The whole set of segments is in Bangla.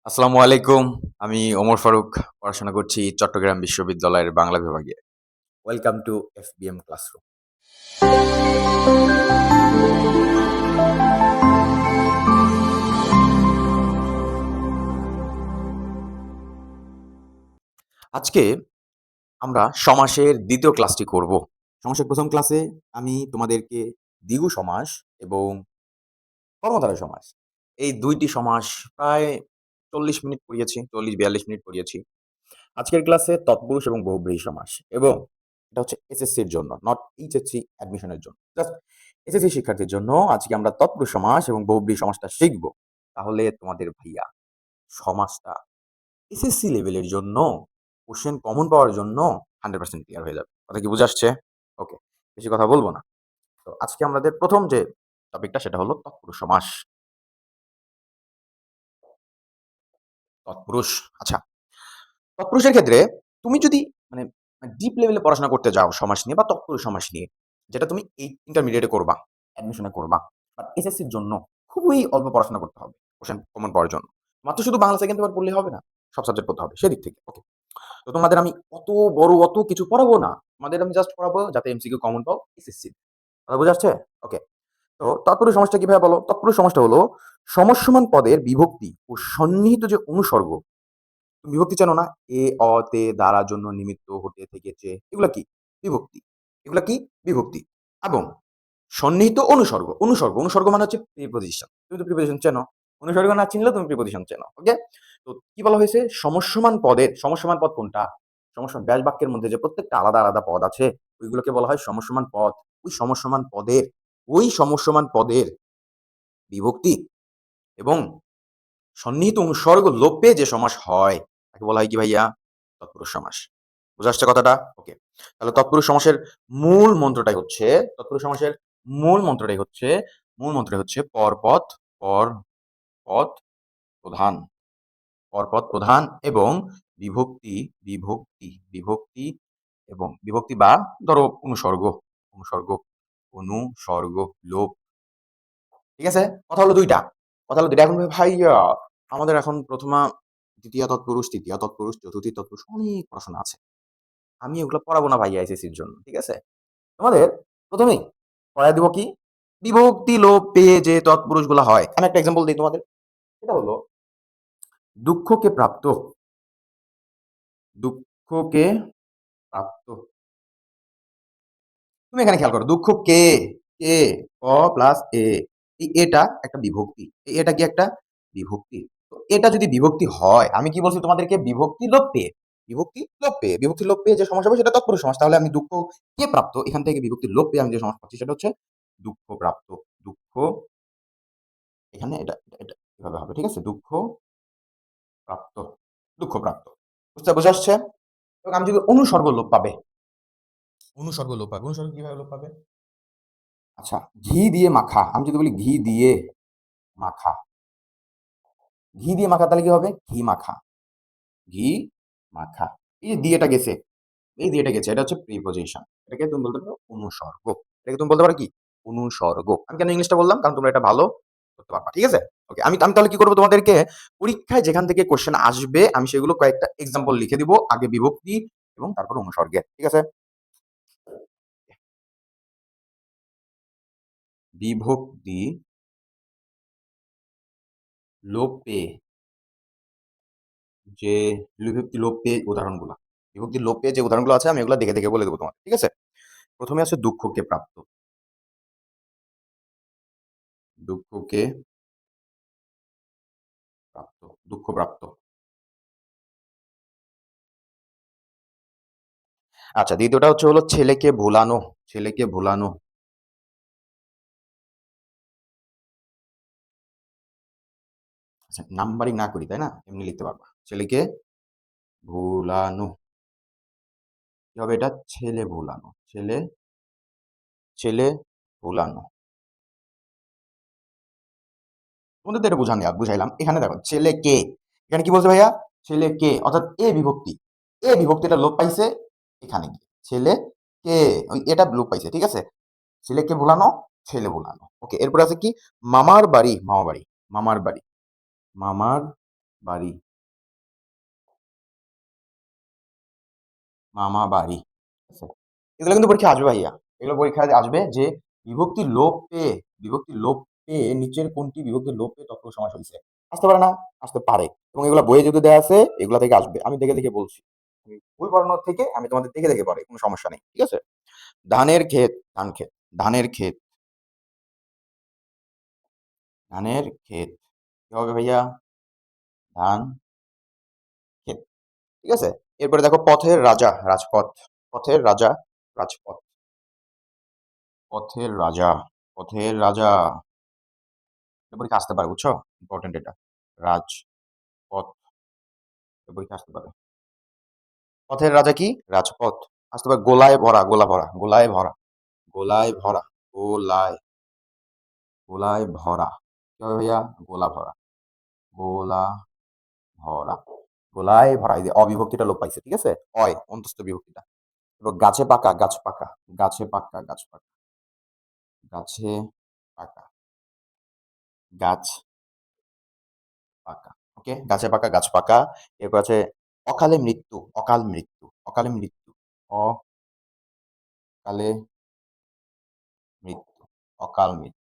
আসসালামু আলাইকুম। আমি ওমর ফারুক। পড়াশোনা করছি চট্টগ্রাম বিশ্ববিদ্যালয়ের বাংলা বিভাগে। Welcome to FBM classroom. আজকে আমরা সমাসের ২য় ক্লাসটি করব। সমাসের ১ম ক্লাসে আমি তোমাদেরকে দ্বিগু সমাস এবং কর্মধারয় সমাস এই ২ টি সমাস প্রায় ৪০ মিনিট পড়িয়েছি, ৪০-৪২ মিনিট পড়িয়েছি। আজকের ক্লাসে তৎপুরুষ এবং বহুব্রীহি সমাস এবং এটা হচ্ছে এসএসসির জন্য, নট এইচএসসি অ্যাডমিশনের জন্য। জাস্ট এসএসসি শিক্ষার্থীর জন্য আজকে আমরা তৎপুরুষ সমাস এবং বহুব্রীহি সমাসটা শিখব। তাহলে তোমাদের ভাইয়া সমাসটা এসএসসি লেভেলের জন্য কোশ্চেন কমন পাওয়ার জন্য 100% ক্লিয়ার হয়ে যাবে। কথা কি বুঝে আসছে? ওকে। বেশি কথা বলব না। তো আজকে আমাদের ১ম যে টপিকটা সেটা হলো তৎপুরুষ সমাস। তৎপুরুষ। আচ্ছা। তৎপুরুষের ক্ষেত্রে তুমি যদি মানে ডিপ লেভেলে পড়াশোনা করতে যাও সমাস নিয়ে বা তৎপুরুষ সমাস নিয়ে, যেটা তুমি এই ইন্টারমিডিয়েটে করবা, অ্যাডমিশনে করবা। বাট এসএসসির জন্য খুবই অল্প পড়াশোনা করতে হবে কোশ্চেন কমন পাওয়ার জন্য। মাত্র শুধু বাংলা সেকেন্ড পেপার পড়লেই হবে না। সব সাবজেক্ট পড়তে হবে সেদিক থেকে। ওকে। তো তোমাদের আমি অত বড় অত কিছু পড়াবো না। তোমাদের আমি জাস্ট পড়াবো যাতে এমসিকিউ কমন পাও এসএসসি। কথা বুঝা যাচ্ছে? ওকে। তো তৎপুরুষ সমাসটা কিভাবে বলো? তৎপুরুষ সমাসটা হলো সমসমান পদের বিভক্তি ও সন্নিহিত যে অনুসর্গ, বিভক্তি চেনো না? এ, অ, তে, দ্বারা, জন্য, নিমিত্ত, হতে, থেকে, চেয়ে এগুলা কি? বিভক্তি। এগুলা কি? বিভক্তি। এবং সন্নিহিত অনুসর্গ। অনুসর্গ মানে হচ্ছে প্রিপোজিশন। তুমি তো প্রিপোজিশন চেনো। অনুসর্গ না চিনলেও তুমি প্রিপোজিশন চেনো। ওকে? তো কি বলা হয়েছে? সমসমান পদের সমসমান পদ কোনটা? ব্যাস বাক্যের মধ্যে যে প্রত্যেকটা আলাদা পদ আছে, ওইগুলোকে বলা হয় সমসমান পদ। ওই সমসমান পদের বিভক্তি এবং সন্নিহিত অনুসর্গ লোপ পেয়ে যে সমাস হয় তাকে বলা হয় কি ভাইয়া? তৎপুরুষ সমাস। বুঝা আসছে কথাটা? ওকে। তাহলে তৎপুরুষ সমাসের মূল মন্ত্রটাই হচ্ছে তৎপুরুষ সমাসের মূল মন্ত্রটাই হচ্ছে পরপদ পরপদ প্রধান। পরপদ প্রধান এবং বিভক্তি বিভক্তি এবং বিভক্তি বা ধরো অনুসর্গ অনুসর্গ লোপ। ঠিক আছে? কথা হলো ২টা। এখন ভাইয়া আমাদের এখন প্রথমা, দ্বিতীয় তৎপুরুষ, তৃতীয় তৎপুরুষ, চতুর্থী তৎপুরুষ অনেক পড়াশোনা আছে। আমি ওগুলো পড়াবো না ভাইয়া এসএসসির জন্য। ঠিক আছে? তোমাদের ১ম এই পড়ায় দিব কি? বিভক্তি লোপ পেয়ে যে তৎপুরুষগুলা হয়। আমি একটা এক্সাম্পল দেই তোমাদের। সেটা হলো দুঃখকে প্রাপ্ত, দুঃখকে প্রাপ্ত। তুমি এখানে খেয়াল করো। কে, ক প্লাস এ। এই এটা একটা বিভক্তি। এই এটা কি একটা বিভক্তি? তো এটা যদি বিভক্তি হয়, আমি কি বলছি তোমাদেরকে? বিভক্তি লোপ পেয়ে যে সমাস হবে সেটা তৎপুরুষ সমাস। তাহলে আমি দুঃখ কে প্রাপ্ত, এখান থেকে বিভক্তি লোপ পেয়ে আমি যে সমাস পাচ্ছি সেটা হচ্ছে দুঃখ প্রাপ্ত। দুঃখ এখানে এটা এভাবে হবে। ঠিক আছে? প্রাপ্ত, দুঃখ প্রাপ্ত। বুঝে আসছে? এবং আমি যদি অনুসর্গ কিভাবে লোপ পাবে? আচ্ছা, ঘি দিয়ে মাখা। আমি যদি বলি ঘি দিয়ে মাখা, ঘি দিয়ে মাখা তাহলে কি হবে? ঘি মাখা, ঘি মাখা। এই যে দিয়েটা গেছে, এই দিয়েটা গেছে, এটা হচ্ছে প্রিপোজিশন। এটাকে তুমি বলতে পারো অনুসর্গ। এটাকে তুমি বলতে পারো কি? অনুসর্গ। আমি কেন ইংলিশটা বললাম? কারণ তোমরা এটা ভালো করতে পারবা। ঠিক আছে? ওকে। আমি আমি তাহলে কি করব? তোমাদেরকে পরীক্ষায় যেখান থেকে কোশ্চেন আসবে আমি সেগুলো কয়েকটা এক্সাম্পল লিখে দিব। আগে বিভক্তি এবং তারপর অনুসর্গের। ঠিক আছে? বিভক্তি লোপে যে বিভক্তি লোপ পেয়ে উদাহরণগুলা। বিভক্তি লোপ পেয়ে যে উদাহরণগুলো আছে আমি এগুলো দেখে বলে দেবো তোমাকে। ঠিক আছে? ১ম এ আছে দুঃখকে প্রাপ্ত। দুঃখকে প্রাপ্ত, দুঃখপ্রাপ্ত। আচ্ছা, দ্বিতীয়টা হলো ছেলেকে ভোলানো, ছেলেকে ভোলানো। আচ্ছা, নাম্বারিং না করি, তাই না? এমনি লিখতে পারবা। ছেলেকে ভোলানো। কি হবে এটা? ছেলে ভোলানো। ছেলে ভোলানো। তোমাদের তো এটা বুঝাইলাম। এখানে দেখো ছেলেকে। এখানে কি বলছে ভাইয়া? ছেলেকে অর্থাৎ এ বিভক্তি। এ বিভক্তিটা লোপ পাইছে এখানে গিয়ে। ছেলেকে এটা লোপ পাইছে। ঠিক আছে? ছেলেকে ভোলানো, ছেলে ভোলানো। ওকে। এরপরে আছে কি? মামার বাড়ি, মামার বাড়ি। মামার বাড়ি, মামা বাড়ি। ঠিক আছে? এগুলো কিন্তু পরীক্ষায় আসবে ভাইয়া। এগুলো পরীক্ষায় আসবে যে বিভক্তির লোপ পেয়ে বিভক্তির লোপ পেয়ে নিচের কোনটি বিভক্তির লোপ পেয়ে তৎপুরুষ সমাস হইছে? আসতে পারে না? আসতে পারে। এবং এগুলা বইয়ে যেহেতু দেয়া আছে, এগুলা থেকে আসবে। আমি দেখে, দেখে বলছি। বই পড়ানোর থেকে আমি তোমাদের দেখে, দেখে পড়াই। কোন সমস্যা নেই। ঠিক আছে? ধানের ক্ষেত, ধান ক্ষেত, ধানের ক্ষেত, ধানের ক্ষেত। কি হবে ভাইয়া? ধান ক্ষেত। ঠিক আছে? এরপরে দেখো পথের রাজা, রাজপথ। পথের রাজা, রাজপথ। পথের রাজা, পথের রাজা। এটা পরীক্ষা আসতে পারে, বুঝছো? ইম্পর্টেন্ট এটা। রাজপথ, এটা পরীক্ষা আসতে পারে। পথের রাজা কি? রাজপথ। আসতে পারে গোলায় ভরা, গোলা ভরা, গোলায় ভরা, গোলায় ভরা, গোলায়, গোলায় ভরা। কি হবে ভাইয়া? গোলা ভরা, গোলা ভরা, গোলায় ভরা। এই যে অবিভক্তিটা লোপ পাইছে, ঠিক আছে? অয় অন্তস্থ বিভক্তিটা। এবার গাছে পাকা, গাছ পাকা, গাছে পাকা, গাছ পাকা, গাছে পাকা, গাছ পাকা। ওকে, গাছে পাকা, গাছ পাকা। এরপর আছে অকালে মৃত্যু, অকাল মৃত্যু, অকালে মৃত্যু, অকালে মৃত্যু, অকাল মৃত্যু,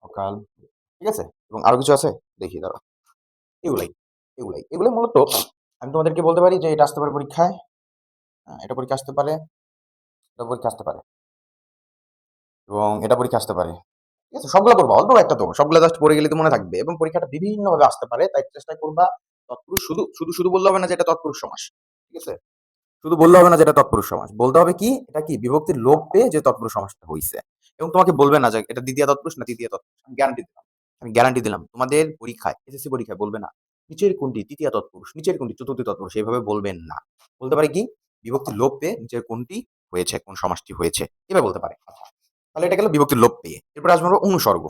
অকাল মৃত্যু। ঠিক আছে? এবং আরো কিছু আছে, দেখি দাঁড়াও। এগুলাই, এগুলাই, এগুলো মূলত আমি তোমাদেরকে বলতে পারি যে এটা আসতে পারে পরীক্ষায়। এটা পরীক্ষা আসতে পারে, এটা পরীক্ষা আসতে পারে, এবং এটা পরীক্ষা আসতে পারে। ঠিক আছে? সবগুলো পড়বা, অল্প একটা তো, সবগুলো জাস্ট পড়ে গেলে তো মনে থাকবে। এবং পরীক্ষাটা বিভিন্ন ভাবে আসতে পারে, তাই চেষ্টা করবা তৎপুরুষ শুধু শুধু শুধু বললে হবে না যে এটা তৎপুরুষ সমাস। ঠিক আছে? শুধু বললে হবে না যে এটা তৎপুরুষ সমাস। বলতে হবে কি এটা কি বিভক্তির লোপ পেয়ে যে তৎপুরুষ সমাসটা হইছে। এবং তোমাকে বলবে না যে এটা দ্বিতীয় তৎপুরুষ না তৃতীয় তৎপুরুষ। আমি গ্যারান্টি দিলাম। আমি গ্যারান্টি দিলাম। তোমাদের পরীক্ষায় এসএসসি পরীক্ষায় বলবে না নিচের কোনটি তৃতীয় তৎপুরুষ, নিচের কোনটি চতুর্থ তৎপুরুষ, এইভাবে বলবেন না। বলতে পারে কি বিভক্তির লোপ পেয়ে নিচের কোনটি হয়েছে, কোন সমাসটি হয়েছে, এভাবে বলতে পারে। আচ্ছা, তাহলে এটা গেল বিভক্তির লোপ পেয়ে। এরপর আসবো আমরা অনুসর্গ,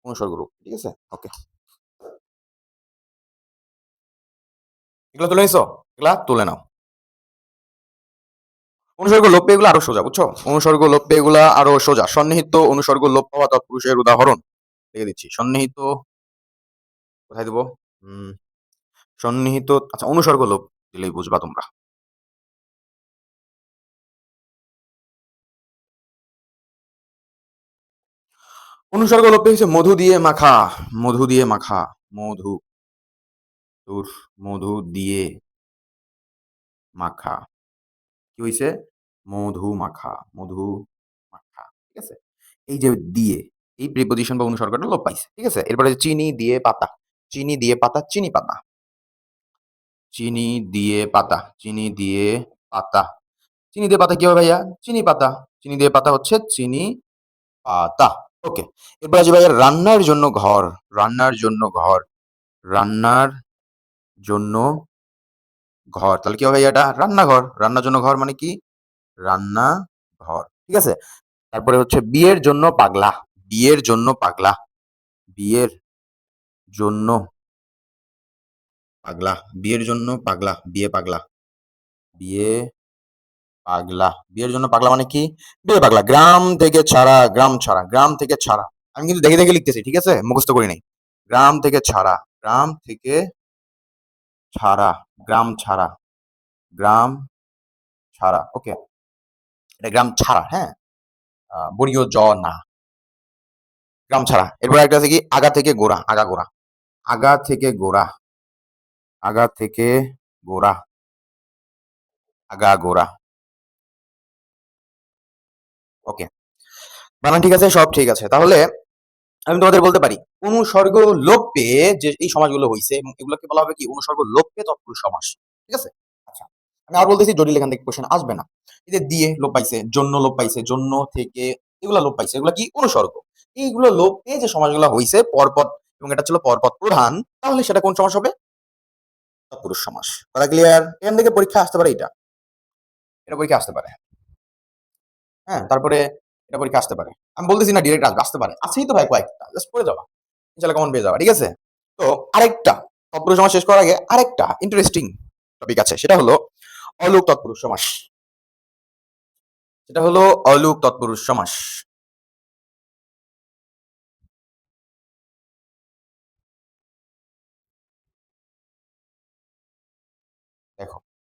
অনুসর্গ রূপ। ঠিক আছে? ওকে, এগুলো তুলে নিছো? এগুলা তুলে নাও। অনুসর্গ লোপ পেয়ে এগুলো আরো সোজা, বুঝছো? অনুসর্গ লোপ পেয়ে এগুলা আরো সোজা। সন্নিহিত অনুসর্গ লোপ পাওয়া তৎপুরুষের উদাহরণ লিখে দিচ্ছি। সন্নিহিত, কোথায় দেবো? উম সন্নিহিত, আচ্ছা অনুসর্গ লোপ দিলেই বুঝবা তোমরা। অনুসর্গ লোপ পেয়ে হচ্ছে মধু দিয়ে মাখা, মধু দিয়ে মাখা, মধু, দূর, মধু দিয়ে মাখা। কি হইছে? মধু মাখা, মধু মাখা। ঠিক আছে? এই যে দিয়ে, এই প্রিপজিশন বা অনুসর্গটা লোপ পাইছে। ঠিক আছে? এরপরে চিনি দিয়ে পাতা, চিনি দিয়ে পাতা, চিনি পাতা, চিনি দিয়ে পাতা, চিনি দিয়ে পাতা। চিনি দিয়ে পাতা কি হবে ভাইয়া? চিনি পাতা। চিনি দিয়ে পাতা হচ্ছে চিনি পাতা। ওকে। এরপর আছে ভাইয়া রান্নার জন্য ঘর, রান্নার জন্য ঘর, রান্নার জন্য ঘর। তাহলে কি হবে ভাইয়া? এটা রান্নাঘর। রান্নার জন্য ঘর মানে কি? রান্না ঘর। ঠিক আছে? তারপরে হচ্ছে বিয়ের জন্য পাগলা, বিয়ের জন্য পাগলা, বিয়ের জন্য পাগলা, বিয়ের জন্য পাগলা, বিয়ে পাগলা, বিয়ে পাগলা। বিয়ের জন্য পাগলা মানে কি? বিয়ে পাগলা। গ্রাম থেকে ছাড়া, গ্রাম ছাড়া, গ্রাম থেকে ছাড়া। আমি কিন্তু দেখে দেখে লিখতেছি, ঠিক আছে? মুখস্থ করি নাই। গ্রাম থেকে ছাড়া, গ্রাম থেকে ছাড়া, গ্রাম ছাড়া, গ্রাম ছাড়া। ওকে, এটা গ্রাম ছাড়া, হ্যাঁ? বড়িও জ না, গ্রাম ছাড়া। এরপর একটা আছে কি আগা থেকে গোড়া, আগা গোড়া, আগা থেকে গোড়া, আগা থেকে গোড়া, আগা গোড়া। ওকে, বানান ঠিক আছে, সব ঠিক আছে। তাহলে আমি তোমাদের বলতে পারি অনুসর্গ লোপ পেয়ে যে এই সমাজগুলো হইছে এগুলোকে বলা হবে কি অনুসর্গ লোপ পেয়ে তৎপুরুষ সমাস। ঠিক আছে? আচ্ছা, আমি আর বলতেছি জটিল এখান থেকে কোশ্চেন আসবে না। এই যে দিয়ে লোপ পাইছে, জন্য লোপ পাইছে, জন্য থেকে এগুলা লোপ পাইছে, এগুলা কি অনুসর্গ। এইগুলো লোপ পেয়ে যে সমাজগুলো হইছে পরপদ, এবং এটা ছিল পরপদ প্রধান, তাহলে সেটা কোন সমাস হবে? তৎপুরুষ সমাস। কথা ক্লিয়ার? এখান থেকে পরীক্ষা আসতে পারে এটা, এটা পরীক্ষা আসতে পারে। হ্যাঁ, তারপরে এটা পরীক্ষা আসতে পারে। আমি বলতেছি না ডিরেক্ট আসবে, আসতে পারে। আছেই তো ভাই কয়েকটা, জাস্ট পড়ে যাবা, ইনশাল্লাহ কমন পেয়ে যাবা। ঠিক আছে? তো আরেকটা তৎপুরুষ সমাস শেষ করার আগে আরেকটা ইন্টারেস্টিং টপিক আছে, সেটা হলো অলোক তৎপুরুষ সমাস। সেটা হলো অলোক তৎপুরুষ সমাস।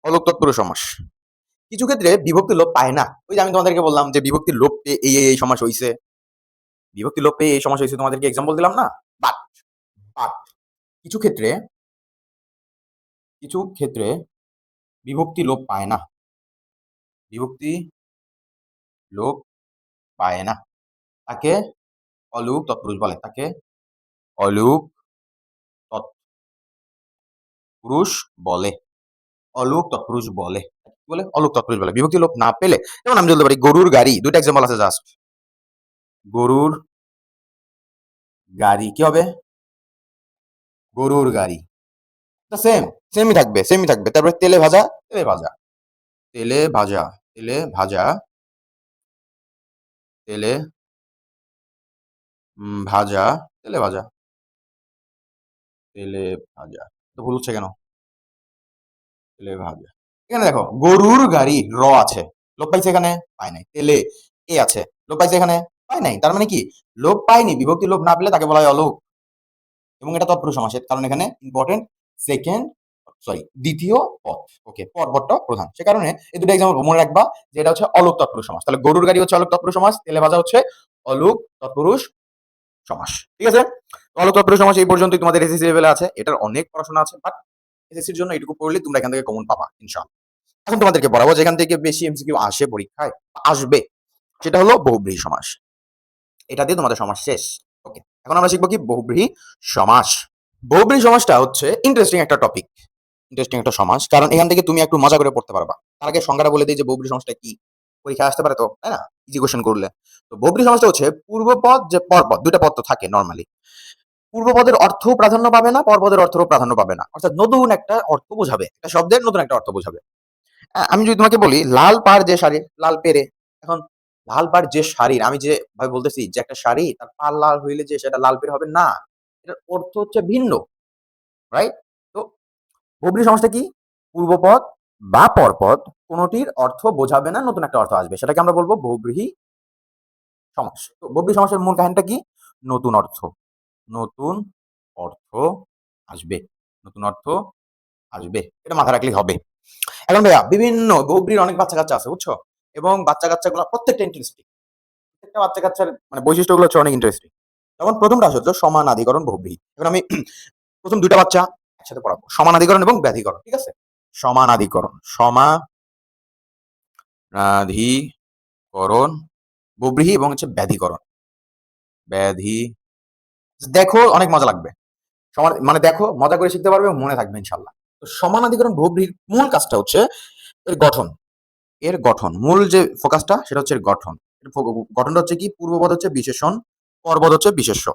অলোক তৎপুরুষ সমাস। কিছু ক্ষেত্রে বিভক্তি লোপ পায় না। ওই যে আমি তোমাদেরকে বললাম যে বিভক্তির লোপ পেয়ে এই সমাস হইছে। বিভক্তি লোপ পেয়ে এই সমাস হইছে, তোমাদেরকে এক্সাম্পল দিলাম না? বাট বাট কিছু ক্ষেত্রে কিছু ক্ষেত্রে বিভক্তি লোপ পায় না। বিভক্তি লোপ পায় না। তাকে অলুক তৎপুরুষ বলে। তাকে অলুক তৎপুরুষ বলে। অলুক তৎপুরুষ বলে। কি বলে? অলুক তৎপুরুষ বলে। বিভক্তি লোপ না পেলে, যেমন আমি বলতে পারি গরুর গাড়ি। ২ টা এক্সাম্পল আছে জাস্ট। গরুর গাড়ি কি হবে? গরুর গাড়ি। তো সেমই থাকবে, সেমই থাকবে। তারপরে তেলে ভাজা, তেলে ভাজা। তেলে ভাজা, তেলে ভাজা, তেলে ভাজা, তেলে ভাজা, তেলে ভাজা। তো ভুল হচ্ছে কেন? তেলে ভাজা। এখানে দেখো গরুর গাড়ি আছে। লোপ পাইছে এখানে? পায় নাই। তেলে আছে। লোপ পাইছে এখানে? পায় নাই। তার মানে কি? লোপ পায়নি। বিভক্তি লোপ না পেলে তাকে বলা হয় অলোক। এবং এটা তৎপুরুষ সমাসের, কারণ এখানে ইম্পর্টেন্ট দ্বিতীয় পদ। ওকে, পরপদটা প্রধান। সে কারণে এই দুটো এক্সাম্পল মনে রাখবা যে এটা হচ্ছে অলোক তৎপুরুষ সমাস। তাহলে গরুর গাড়ি হচ্ছে অলোক তৎপুরুষ সমাস, তেলে ভাজা হচ্ছে অলোক তৎপুরুষ সমাস। ঠিক আছে? অলোক তৎপুরুষ সমাস এই পর্যন্তই তোমাদের এসএসসি লেভেলে আছে। এটার অনেক পড়াশোনা আছে, বাট এসএসসির জন্য এটুকু পড়লে তোমরা এখান থেকে কমন পাবা ইনশাআল্লাহ। এখন তোমাদেরকে পড়াবো যেখান থেকে বেশি এমসিকিউ আসে পরীক্ষায়, আসবে, সেটা হলো বহুব্রীহি সমাস। এটা দিয়ে তোমাদের সমাস শেষ। ওকে, এখন আমরা শিখবো কি বহুব্রীহি সমাস। বহুব্রীহি সমাসটা হচ্ছে ইন্টারেস্টিং একটা টপিক, ইন্টারেস্টিং একটা সমাস, কারণ এখান থেকে তুমি একটু মজা করে পড়তে পারবা। তার আগে সংজ্ঞাটা বলে দিই যে বহুব্রীহি সমাসটা কি। পরীক্ষা আসতে পারে তো, তাই না? ইজি কোশ্চেন করলে। তো বহুব্রীহি সমাসটা হচ্ছে পূর্বপদ যে পরপদ, দুইটা পদ তো থাকে নরমালি। পূর্বপদের অর্থও প্রাধান্য পাবে না, পরপদের অর্থও প্রাধান্য পাবে না। অর্থাৎ নতুন একটা অর্থ বোঝাবে, একটা শব্দের নতুন একটা অর্থ বোঝাবে। আমি যদি তোমাকে বলি লাল পাড় যে শাড়ির, লাল পেরে। এখন লাল পাড় যে শাড়ির, আমি যে ভাবে বলতেছি যে একটা শাড়ি তার পাড় লাল হইলে যে সেটা লাল পেরে হবে না, এটার অর্থ হচ্ছে ভিন্ন, রাইট? তো বহুব্রীহি সমাসটা কি? পূর্বপদ বা পরপদ কোনটির অর্থ বোঝাবে না, নতুন একটা অর্থ আসবে, সেটাকে আমরা বলবো বহুব্রীহি সমাস। তো বহুব্রীহি সমাসের মূল কাহিনীটা কি? নতুন অর্থ, নতুন অর্থ আসবে, নতুন অর্থ আসবে, এটা মাথায় রাখলেই হবে। এখন ভাইয়া বিভিন্ন বহুব্রীহির অনেক বাচ্চা কাচ্চা আছে, বুঝছো? এবং বাচ্চা কাচ্চাগুলো প্রত্যেকটা ইন্টারেস্টিং। প্রত্যেকটা বাচ্চা কাচ্চার মানে বৈশিষ্ট্যগুলো হচ্ছে অনেক ইন্টারেস্টিং। যেমন প্রথমটা হচ্ছে সমানাধিকরণ বহুব্রীহি। এখন আমি প্রথম ২ টা বাচ্চা একসাথে পড়াবো। সমানাধিকরণ এবং ব্যাধিকরণ। ঠিক আছে? সমানাধিকরণ, সমানাধিকরণ বহুব্রীহি এবং হচ্ছে ব্যাধিকরণ। ব্যাধি দেখো অনেক মজা লাগবে। মানে দেখো মজা করে শিখতে পারবে, মনে থাকবে ইনশাআল্লাহ। তো সমানাধিকরণ বহুব্রীহির মূল কাজটা হচ্ছে এর গঠন। এর গঠন, মূল যে ফোকাসটা সেটা হচ্ছে এর গঠন। গঠনটা হচ্ছে কি? পূর্বপদ হচ্ছে বিশেষণ, পরপদ হচ্ছে বিশেষ্য।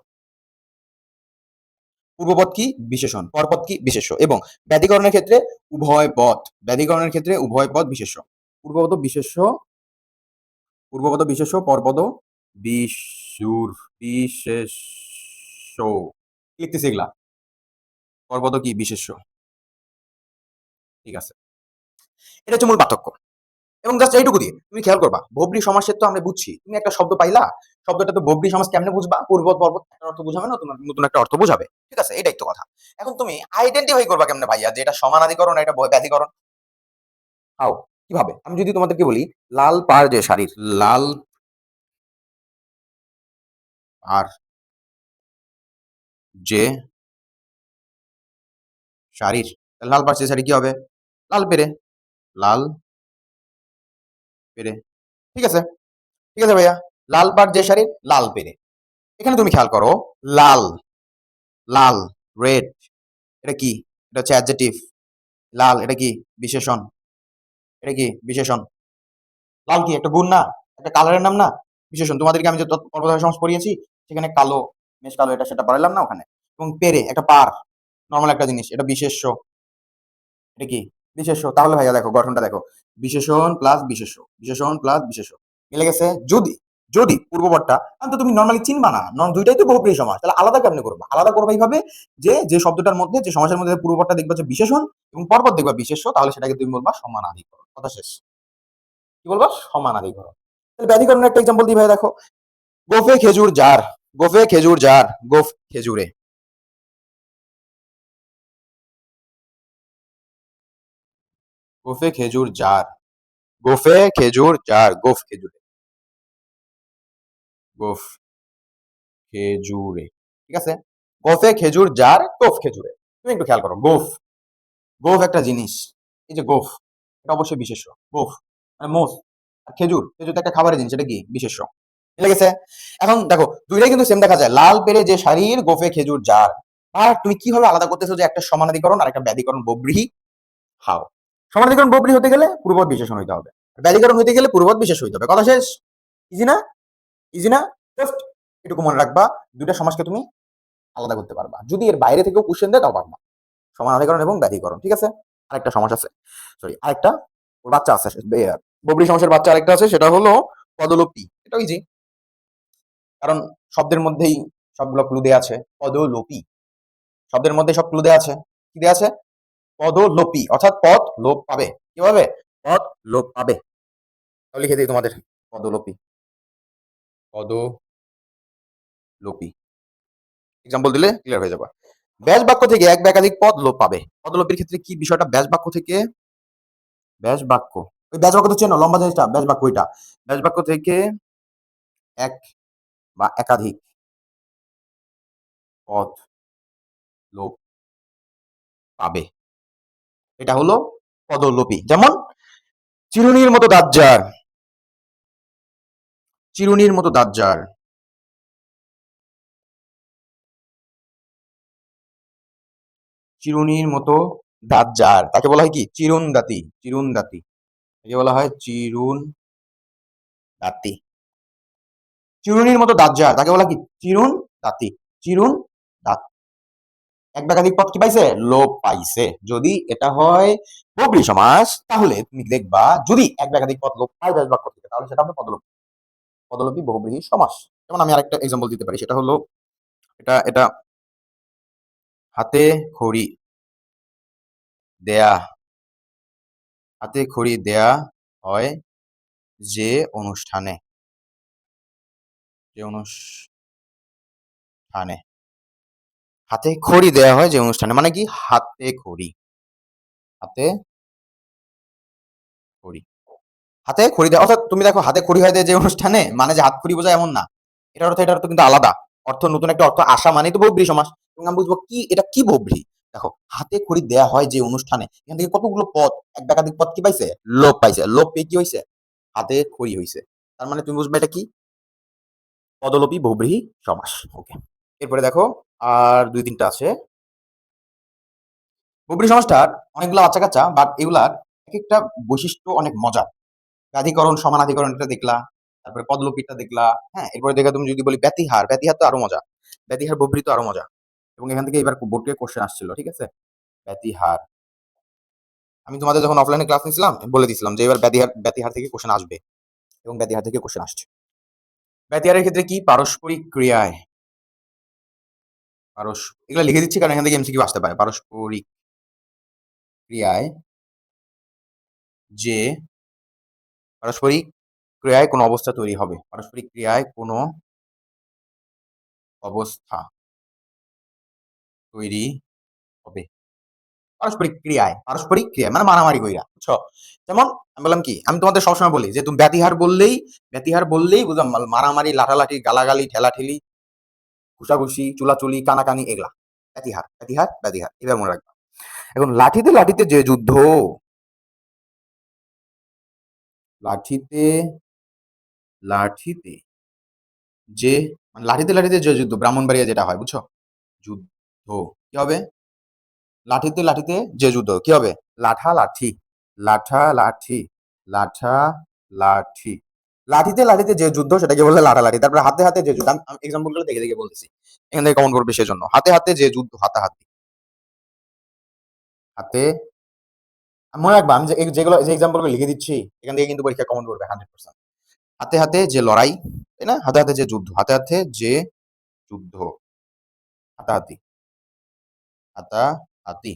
পূর্বপদ কি? বিশেষণ, পরপদ কি? বিশেষ্য। এবং ব্যাধিকরণের ক্ষেত্রে উভয় পদ, ব্যাধিকরণের ক্ষেত্রে উভয় পদ বিশেষ্য। পূর্বপদ বিশেষ্য, পূর্বপদ বিশেষ্য, পরপদ বিশেষ্য। লিখতেছি এগুলা। পরপদ কি? বিশেষ্য। ঠিক আছে, এটা হচ্ছে মূল পার্থক্য। এবং জাস্ট এইটুকু দিয়ে তুমি খেয়াল করবা, বহুব্রীহি সমাসের তো আমরা বুঝছি। তুমি একটা শব্দ পাইলা, শব্দটা তো বহুব্রীহি সমাস কেমনে বুঝবা? পূর্বপদ পরপদ একটা অর্থ বোঝাবে, নতুন নতুন একটা অর্থ বোঝাবে। ঠিক আছে, এটাই তো কথা। এখন তুমি আইডেন্টিফাই করবা কেমনে ভাইয়া যে এটা সমানাধিকরণ, এটা ব্যাধিকরণ? হাউ? কিভাবে? আমি যদি তোমাদেরকে বলি লাল পাড় যে শাড়ির, লাল পাড় যে শাড়ির, লাল পাড় যে শাড়ি কি হবে? লাল পেরে, লাল পেরে। ঠিক আছে, ঠিক আছে ভাইয়া। লাল পাড় যে শাড়ির, লাল পেরে। এখানে তুমি খেয়াল করো, লাল, লাল, রেড, এটা কি? এটা হচ্ছে অ্যাডজেক্টিভ। লাল এটা কি? বিশেষণ। এটা কি? বিশেষণ। লাল কি একটা গুণ না? একটা কালারের নাম না? বিশেষণ। তোমাদেরকে আমি যে পর্বধারা সমাস পড়িয়েছি, সেখানে কালো, মেষ কালো, এটা সেটা পড়াইলাম না ওখানে? এবং পেরে একটা পার, নরমাল একটা জিনিস, এটা বিশেষ্য। এটা কি? বিশেষ্য। তাহলে ভাইয়া দেখো গঠনটা দেখো। বিশেষণ প্লাস বিশেষ্য, বিশেষণ প্লাস বিশেষ্য। মিলে গেছে? যদি যদি পূর্বপদটা তো তুমি নরমালি চিনবা না, দুইটাই তো বহুব্রীহি সমাস, তাহলে আলাদা কেমনে করবা? আলাদা করবা এইভাবে যে যে শব্দটার মধ্যে, যে সমাসের মধ্যে পূর্বপদটা দেখবা যে বিশেষণ এবং পরপদ দেখবা বিশেষ্য, তাহলে সেটাকে তুমি বলবা সমানাধিকরণ। কথা শেষ। কি বলবা? সমানাধিকরণ। তাহলে ব্যাধিকরণের একটা এক্সাম্পল দিই ভাই, দেখো। গোফে খেজুর যার, গোফে খেজুর যার, গোফ খেজুরে। গোফে খেজুর জার, গোফে খেজুর জার, গোফ খেজুরে, গোফ খেজুরে, ঠিক আছে? গোফে খেজুর জার, গোফ খেজুরে। তুমি একটু খেয়াল করো, গোফ, গোফ একটা জিনিস। এই যে গোফ, এটা অবশ্যই বিশেষ্য। গোফ মানে মোষ। আর খেজুর, খেজুর তো একটা খাবারের জিনিস, এটা কি বিশেষ্য। মিলে গেছে? এখন দেখো দুইটাই কিন্তু সেম দেখা যায়, লাল পেরে যে শাড়ির, গোফে খেজুর জার। আর তুমি কিভাবে আলাদা করতেছো যে একটা সমানাধিকরণ আর একটা ব্যাধিকরণ বব্রীহি? হাও? সমানাধিকরণ বব্রী হতে গেলে পূর্ববৎ বিশেষণ হইতে হবে, ব্যাধিকরণ হইতে গেলে পূর্ববৎ বিশেষ হইতে হবে। কথা শেষ। ইজি না? ইজি না? জাস্ট এটুকু মনে রাখবা, দুইটা সমাজকে তুমি আলাদা করতে পারবা। যদি এর বাইরে থেকেও কোশ্চেন দেয় তাও পারবা। সমানাধিকরণ এবং ব্যাধিকরণ, ঠিক আছে? আরেকটা সমাস আছে, সরি আরেকটা ওর বাচ্চা আছে, বব্রী সমাসের বাচ্চা আরেকটা আছে, সেটা হলো পদলোপী। এটাও ইজি, কারণ শব্দের মধ্যেই সবগুলো ক্লু দেয়া আছে। পদলোপী, শব্দের মধ্যে সব ক্লু দেয়া আছে। কি দেয়া আছে? পদলোপী, অর্থাৎ পদ লোপ পাবে। কি পাবে? পদ লোপ পাবে। তাহলে লিখে দিই তোমাদের, পদলোপী, পদলোপী। এক্সাম্পল দিলে ক্লিয়ার হয়ে যাবে। ব্যাস বাক্য থেকে এক বা একাধিক পদ লোপ পাবে। পদলোপীর ক্ষেত্রে কি বিষয়টা? ব্যাস বাক্য থেকে, ব্যাস বাক্য, ওই ব্যাস বাক্য তো চেনো, লম্বা জিনিসটা ব্যাস বাক্য, ওইটা। ব্যাস বাক্য থেকে এক বা একাধিক পদ লোপ পাবে, এটা হলো পদলোপী। যেমন চিরুনির মতো দাঁত যার, চিরুনির মতো দাঁত যার, চিরুনির মতো দাঁত যার, তাকে বলা হয় কি? চিরুন দাঁতি, চিরুন দাঁতি, তাকে বলা হয় চিরুন দাঁতি। চিরুনির মতো দাঁত যার, তাকে বলা কি? চিরুন দাঁতি, চিরুন দাঁত। এক বা একাধিক পদ কি পাইছে? লোপ পাইছে। যদি এটা হয় বগলি সমাস, তাহলে তুমি দেখবা যদি এক বা একাধিক পদ লোপ পায় ব্যাস বাক্য থেকে, তাহলে সেটা হবে পদলোপী, পদলোপী বহুব্রীহি সমাস। যেমন আমি আরেকটা এক্সাম্পল দিতে পারি, সেটা হলো এটা এটা হাতে খড়ি দেয়া, হাতে খড়ি দেয়া হয় যে অনুষ্ঠানে, যে অনুষ্ঠানে, হাতে খড়ি দেয়া হয় যে অনুষ্ঠানে, মানে কি? হাতে খড়ি, হাতে খড়ি, হাতে খড়ি দেওয়া, অর্থাৎ তুমি দেখো হাতে খড়ি হয় যে অনুষ্ঠানে, মানে যে হাত খড়ি বোঝায় এমন না। এটার অর্থ, এটার অর্থ কিন্তু আলাদা। অর্থ, নতুন একটা অর্থ আসা মানে তো বহুব্রী সমাস। এবং আমি বুঝবো কি এটা কি বহুব্রী। দেখো হাতে খড়ি দেয়া হয় যে অনুষ্ঠানে, এখান থেকে কতগুলো পদ, এক বা একাধিক পদ কি পাইছে? লোপ পাইছে। লোপ পেয়ে কি হইছে? হাতে খড়ি হইছে। তার মানে তুমি বুঝবে এটা কি? পদলোপী বহুব্রীহি সমাস। ওকে, এরপরে দেখো আর দুই তিনটা আছে। বহুব্রীহি সমাসটার অনেকগুলো বাচ্চা কাচ্চা, বাট এগুলার এক একটা বৈশিষ্ট্য অনেক মজার। ব্যাধিকরণ, সমানাধিকরণ এটা দেখলা, তারপরে পদলোপীটা দেখলা। হ্যাঁ, এরপরে দেখে তুমি যদি বলি ব্যতিহার, ব্যতিহার তো আরো মজা। ব্যতিহার বহুব্রীহি তো আরো মজা। এবং এখান থেকে এবার বোর্ড থেকে কোশ্চেন আসছিল, ঠিক আছে? ব্যতিহার, আমি তোমাদের যখন অফলাইনে ক্লাস নিছিলাম বলে দিছিলাম যে এবার ব্যতিহার, ব্যতিহার থেকে কোশ্চেন আসবে, এবং ব্যতিহার থেকে কোশ্চেন আসছে। ব্যতিহারের ক্ষেত্রে কি? পারস্পরিক ক্রিয়ায়, এগুলো লিখে দিচ্ছি কারণ এখান থেকে এমসিকিউ আসতে পারে। পারস্পরিক ক্রিয়ায় যে, পারস্পরিক ক্রিয়ায় কোনো অবস্থা তৈরি হবে, পারস্পরিক ক্রিয়ায় কোনো অবস্থা তৈরি হবে। পারস্পরিক ক্রিয়ায়, পারস্পরিক ক্রিয়ায় মানে মারামারি কইরা, বুঝছো? যেমন আমি বললাম কি, আমি তোমাদের সবসময় বলি যে তুমি ব্যতিহার বললেই, ব্যতিহার বললেই বুঝলাম মারামারি, লাঠালাঠি, গালাগালি, ঠেলাঠেলি, ঘুষাঘুষি, চুলাচুলি, কানাকানি, এগুলা ব্যতিহার, ব্যতিহার, ব্যতিহার, এবার মনে রাখবা। এখন লাঠিতে লাঠিতে যে যুদ্ধ, লাঠিতে লাঠিতে যে, মানে লাঠিতে লাঠিতে যে যুদ্ধ, ব্রাহ্মণবাড়িয়া যেটা হয়, বুঝছো? যুদ্ধ কি হবে? লাঠিতে লাঠিতে যে যুদ্ধ কি হবে? লাঠা লাঠি, লাঠা লাঠি, লাঠা লাঠি। লাঠিতে লাঠিতে যে যুদ্ধ সেটাকে বলে লাঠা লাঠি। তারপরে হাতে হাতে যে যুদ্ধ, আমি এক্সাম্পল গুলো দেখে দেখে বলতেছি, এখান থেকে কমন করবে সেজন্য। হাতে হাতে যে যুদ্ধ, হাতাহাতি, হাতে, মনে রাখবা আমি যেগুলো যে এক্সাম্পল গুলো লিখে দিচ্ছি এখান থেকে কিন্তু পরীক্ষা কমন করবে 100%। হাতে হাতে যে লড়াই, তাই না? হাতে হাতে যে যুদ্ধ, হাতে হাতে যে যুদ্ধ, হাতাহাতি, হাতাহাতি।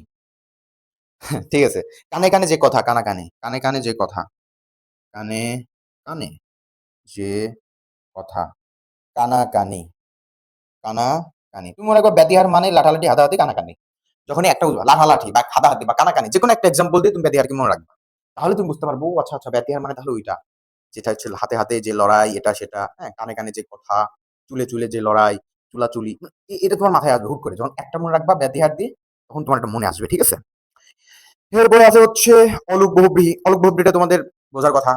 ঠিক আছে। কানে কানে যে কথা, কানাকানি, কানে কানে যে কথা, কানে কানে যে কথা, কানাকানি, কানাকানি। তুমি মনে করো ব্যতিহার মানে লাঠালাঠি, হাতাহাতি, কানাকানি। যখনই একটা বুঝবা লাঠালাঠি বা হাতাহাতি বা কানাকানি, যেকোনো একটা এক্সাম্পল দিয়ে তুমি ব্যতিহারকে মনে রাখবা। তাহলে তুমি বুঝতে পারবো, ও আচ্ছা, আচ্ছা ব্যতিহার মানে তাহলে ওইটা। যেটা হচ্ছে হাতে, হাতে যে লড়াই এটা সেটা, হ্যাঁ? কানে, কানে যে কথা, চুলে, চুলে যে লড়াই, চুলাচুলি এটা তোমার মাথায় আসবে হুট করে। যখন একটা মনে রাখবা ব্যতিহার দিয়ে, তখন তোমার এটা মনে আসবে। ঠিক আছে? এরপরে আছে হচ্ছে অলুক বহুব্রীহি। অলুক বহুব্রীহিটা তোমাদের বোঝার কথা।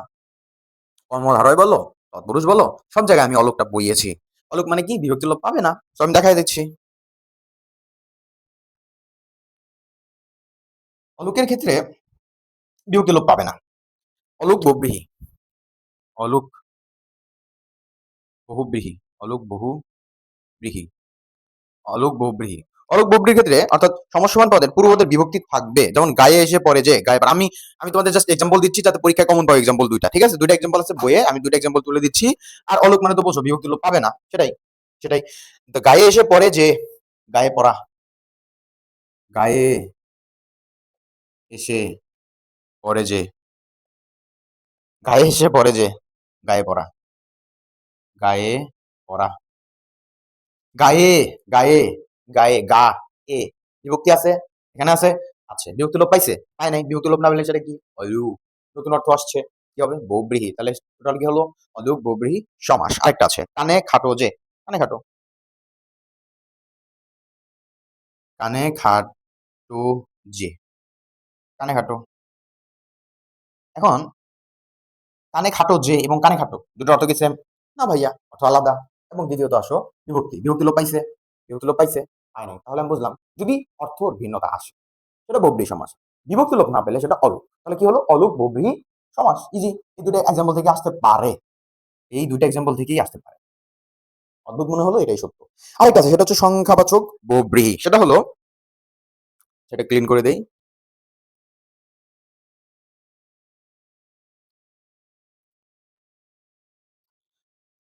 কর্মধারয় বলো, তৎপুরুষ বলো, সব জায়গায় আমি অলুকটা বইয়েছি। অলুক মানে কি? বিভক্তি লোপ পাবে না। তো আমি দেখাই দিচ্ছি। অলুকের ক্ষেত্রে বিভক্তি লোপ পাবে না। অলুক বহুব্রীহি, অলুক বহুব্রীহি, অলুক বহুব্রীহি, অলুক বহুব্রীহি। অলুক বহুব্রীহির ক্ষেত্রে অর্থাৎ সমস্যমান পদের পূর্বপদের বিভক্তি থাকবে। যেমন গায়ে এসে পড়ে যে, গায়ে আমি আমি তোমাদের জাস্ট এক্সাম্পল দিচ্ছি যাতে পরীক্ষায় কমন পাও এক্সাম্পল ২ টা। ঠিক আছে? ২ টা এক্সাম্পল আছে বইয়ে, আমি ২ টা এক্সাম্পল তুলে দিচ্ছি। আর অলুক মানে তো বোঝো বিভক্তি লোপ পাবে না। সেটাই, সেটাই। তো গায়ে এসে পড়ে যে, গায়ে পড়া, গায়ে এসে পড়ে যে, গায়ে এসে পড়ে যে, গায়ে পড়া, গায়ে পড়া, গায়ে, গায়ে, গায়ে, গা, এ বিভক্তি আছে? এখানে আছে? আছে। বিভক্তি লোপ পাইছে? পায় নাই। বিভক্তি লোপ না পেলে সেটা কি? অলুক। নতুন অর্থ আসছে। কি হবে? বহুব্রীহি। তাহলে টোটাল কি হলো? অলুক বহুব্রীহি সমাস। আরেকটা আছে। কানে খাটো যে, কানে খাটো, কানে খাটো যে, কানে খাটো। এখন কানে খাটো যে এবং কানে খাটো দুটোর অর্থ কি সেম? না ভাইয়া, অর্থ আলাদা। এবং দ্বিতীয়ত আসো বিভক্তি। বিভক্তি লোপ পাইছে? বিভক্তি লোপ পাইছে? পায় নাই। তাহলে আমি বুঝলাম যদি অর্থর ভিন্নতা আসে সেটা বহুব্রীহি সমাস। বিভক্তি লোপ না পেলে সেটা অলুক। তাহলে কি হলো? অলুক বহুব্রীহি সমাস। ইজি। এই ২ টা এক্সাম্পল থেকে আসতে পারে। এই ২ টা এক্সাম্পল থেকেই আসতে পারে। অদ্ভুত মনে হলো এটাই সত্য। আরেকটা আছে সেটা হচ্ছে সংখ্যাবাচক বহুব্রীহি। সেটা হলো, সেটা ক্লিন করে দেই।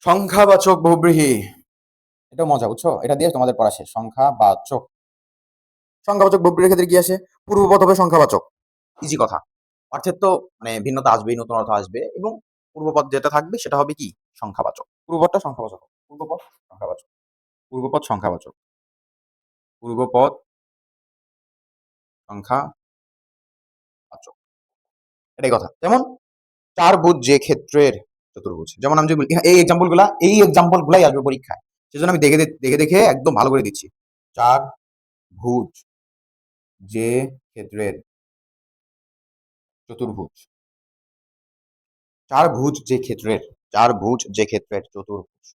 সংখ্যাবাচক বহুব্রীহি। এটা মজা বুঝছো? এটা দিয়ে তোমাদের পড়া শেষ। সংখ্যাবাচক, সংখ্যাবাচক বহুব্রীহির ক্ষেত্রে কি আসে? পূর্বপদ হবে সংখ্যাবাচক। ইজি কথা। অর্থের তো মানে ভিন্নতা আসবেই, নতুন অর্থ আসবে এবং পূর্বপদ যেটা থাকবে সেটা হবে কি? সংখ্যাবাচক। পূর্বপদটা সংখ্যাবাচক। পূর্বপদ সংখ্যাবাচক। পূর্বপদ সংখ্যাবাচক। পূর্বপদ সংখ্যাবাচক। এটাই কথা। যেমন ৪ ভুজ যে ক্ষেত্রের চতুর্ভুজ। যেমন আমি যে বলি এই এক্সাম্পল গুলাই আসবে পরীক্ষায়। সেজন্য আমি দেখে দেখে একদম ভালো করে দিচ্ছি। ৪ ভুজ যে ক্ষেত্রের চতুর্ভুজ। ৪ ভুজ যে ক্ষেত্রের, ৪ ভুজ যে ক্ষেত্রের চতুর্ভুজ,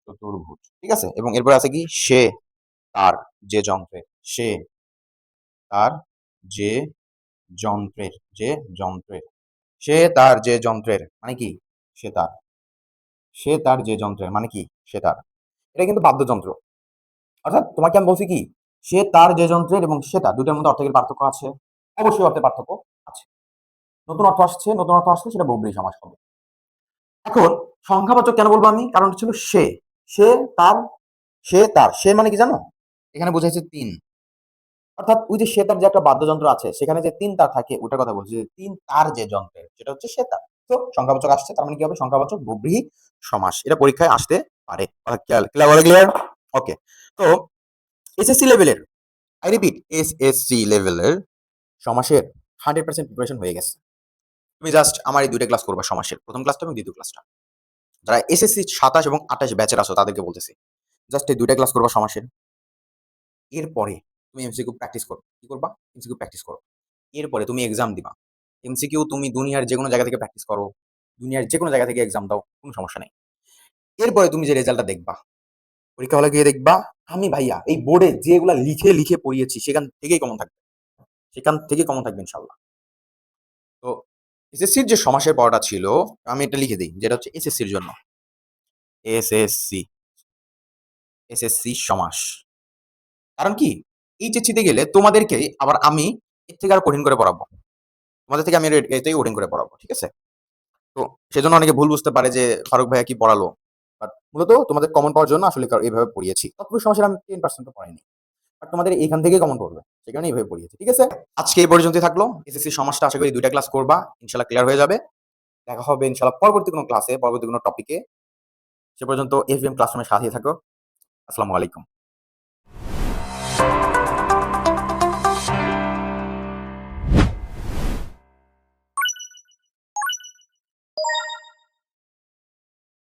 চতুর্ভুজ। ঠিক আছে? এবং এরপরে আছে কি? সে তার যে যন্ত্রের, সে তার যে যন্ত্রের, যে যন্ত্রের, সে তার যে যন্ত্রের মানে কি? সে তার, সে তার যে যন্ত্রের মানে কি? সে তার। এটা কিন্তু বাদ্যযন্ত্র। অর্থাৎ তোমাকে আমি বলছি কি? সে তার যে যন্ত্রের এবং সেটা ২ টার মধ্যে অর্থের পার্থক্য আছে। অবশ্যই অর্থের পার্থক্য আছে। নতুন অর্থ আসছে, নতুন অর্থ আসলে সেটা বহুব্রীহি সমাস হবে। এখন সংখ্যাবাচক কেন বলবো আমি? কারণ ছিল সে। সে তার, সে তার। সে মানে কি জানো? এখানে বোঝাইছে ৩। অর্থাৎ ওই যে সেতার যে একটা বাদ্যযন্ত্র আছে সেখানে যে ৩ তার থাকে ওটার কথা বলছি। যে ৩ তার যে যন্ত্রের সেটা হচ্ছে সেতার। তো সংখ্যাবাচক আসছে তার মানে কি হবে? সংখ্যাবাচক বহুব্রীহি সমাস। এটা পরীক্ষায় আসতে পারে। ক্লিয়ার? ওকে। তো এসএসসি লেভেলের, আই রিপিট এসএসসি লেভেলের সমাসের 100% প্রিপারেশন হয়ে গেছে। তুমি জাস্ট আমার এই ২ টা ক্লাস করবা সমাসের। ১ম ক্লাসটা এবং দ্বিতীয় ক্লাসটা। যারা এসএসসি ২৭ এবং ২৮ ব্যাচের আছো তাদেরকে বলতেছি। জাস্ট এই ২ টা ক্লাস করবা সমাসের। এরপরে তুমি এমসিকিউ প্র্যাকটিস করো। কি করবা? এমসিকিউ প্র্যাকটিস করো। এরপরে তুমি এক্সাম দিবা। এমসিকিউ তুমি দুনিয়ার যেকোনো জায়গা থেকে প্র্যাকটিস করো। দুনিয়ার যেকোনো জায়গা থেকে এক্সাম দাও। কোন সমস্যা নাই। এরপরে তুমি যে রেজাল্টটা দেখবা, পরীক্ষা হলে গিয়ে দেখবা আমি ভাইয়া এই বোর্ডে যেগুলা লিখে, লিখে পড়িয়েছি সেখান থেকেই কমন থাকবে। সেখান থেকেই কমন থাকবে ইনশাআল্লাহ। তো এসএসসির যে সমাসের পড়াটা ছিল আমি এটা লিখে দেই। যেটা হচ্ছে এসএসসির জন্য। এসএসসি, এসএসসি সমাস। কারণ কি? এইচএসসি তে গেলে তোমাদেরকেই আবার আমি এর থেকে আরো কঠিন করে পড়াবো। তোমাদের থেকে আমি এর থেকে কঠিন করে পড়াবো। ঠিক আছে? তো সেজন্য অনেকে ভুল বুঝতে পারে যে ফারুক ভাইয়া কি পড়ালো। বাট মূলত তোমাদের কমন পাওয়ার জন্য আসলে এভাবে পড়িয়েছি। তৎপুরুষ সমাসের আমি 10% ও পড়াইনি। বাট তোমাদের এখান থেকেই কমন পড়বে। সে কারণে এভাবে পড়িয়েছি। ঠিক আছে? আজকে এই পর্যন্তই থাকলো। এসএসসি সমাজটা আশা করি ২ টা ক্লাস করবা। ইনশাআল্লাহ ক্লিয়ার হয়ে যাবে। দেখা হবে ইনশাআল্লাহ পরবর্তী কোনো ক্লাসে, পরবর্তী কোনো টপিকে। সে পর্যন্ত এফবিএম ক্লাসরুমের সাথেই থাকো। আসসালামু আলাইকুম।